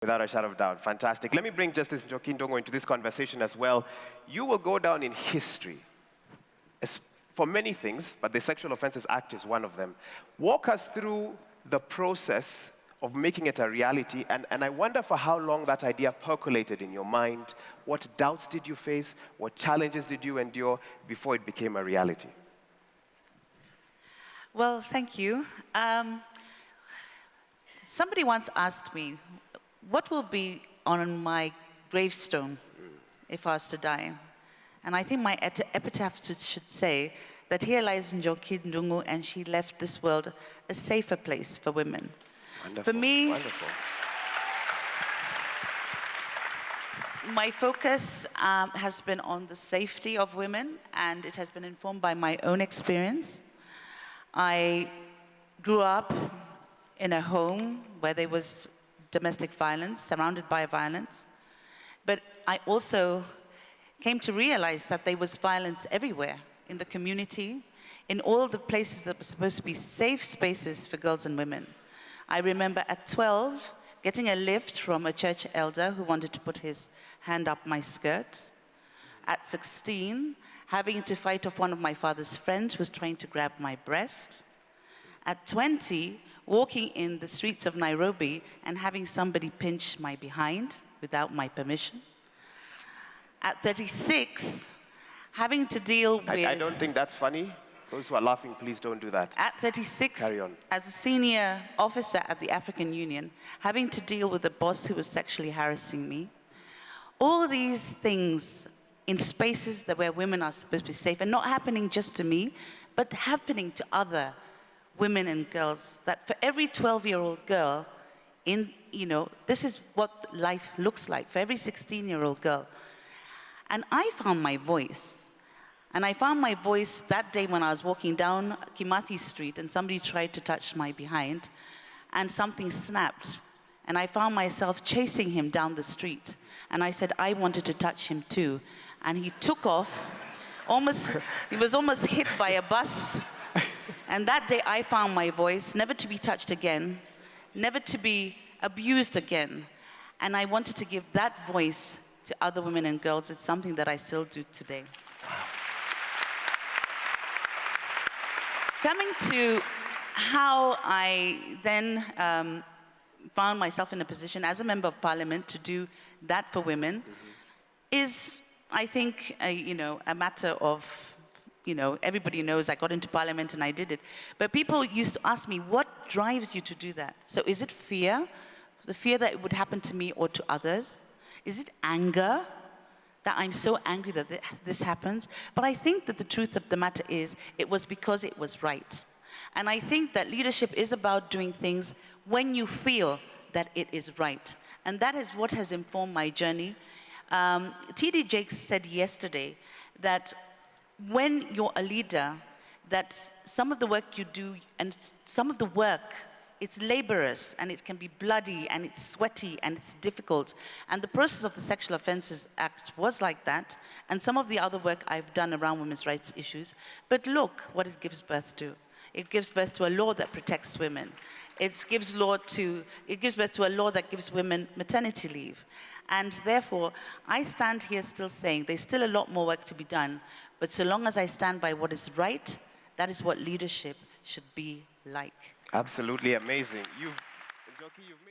Without a shadow of doubt. Fantastic. Let me bring Justice Njoki Ndung'u into this conversation as well. You will go down in history for many things, but the Sexual Offences Act is one of them. Walk us through the process of making it a reality, and I wonder for how long that idea percolated in your mind. What doubts did you face? What challenges did you endure before it became a reality? Well, thank you. Somebody once asked me, what will be on my gravestone if I was to die? And I think my epitaph should say that here lies Njoki Ndung'u, and she left this world a safer place for women. Wonderful. For me, wonderful. My focus has been on the safety of women, and it has been informed by my own experience. I grew up in a home where there was domestic violence, surrounded by violence. But I also came to realize that there was violence everywhere in the community, in all the places that were supposed to be safe spaces for girls and women. I remember at 12, getting a lift from a church elder who wanted to put his hand up my skirt. At 16, having to fight off one of my father's friends who was trying to grab my breast. At 20, walking in the streets of Nairobi and having somebody pinch my behind without my permission. At 36, having to deal with... I don't think that's funny. Those who are laughing, please don't do that. At 36, carry on. As a senior officer at the African Union, having to deal with a boss who was sexually harassing me. All these things in spaces where women are supposed to be safe, and not happening just to me, but happening to other women and girls, that for every 12-year-old girl, this is what life looks like, for every 16-year-old girl. And I found my voice. And I found my voice that day when I was walking down Kimathi Street and somebody tried to touch my behind, and something snapped. And I found myself chasing him down the street. And I said I wanted to touch him too. And he took off, he was almost hit by a bus. And that day I found my voice, never to be touched again, never to be abused again. And I wanted to give that voice to other women and girls. It's something that I still do today. Coming to how I then found myself in a position as a member of parliament to do that for women is, I think, a matter of, everybody knows I got into parliament and I did it. But people used to ask me, what drives you to do that? So is it fear? The fear that it would happen to me or to others? Is it anger? That I'm so angry that this happens? But I think that the truth of the matter is, it was because it was right. And I think that leadership is about doing things when you feel that it is right. And that is what has informed my journey. T.D. Jakes said yesterday that when you're a leader, that some of the work you do and some of the work, it's laborious and it can be bloody and it's sweaty and it's difficult. And the process of the Sexual Offences Act was like that, and some of the other work I've done around women's rights issues. But look what it gives birth to. It gives birth to a law that protects women. It gives birth to a law that gives women maternity leave. And therefore, I stand here still saying there's still a lot more work to be done, but so long as I stand by what is right, that is what leadership should be like. Absolutely amazing. Njoki, you've made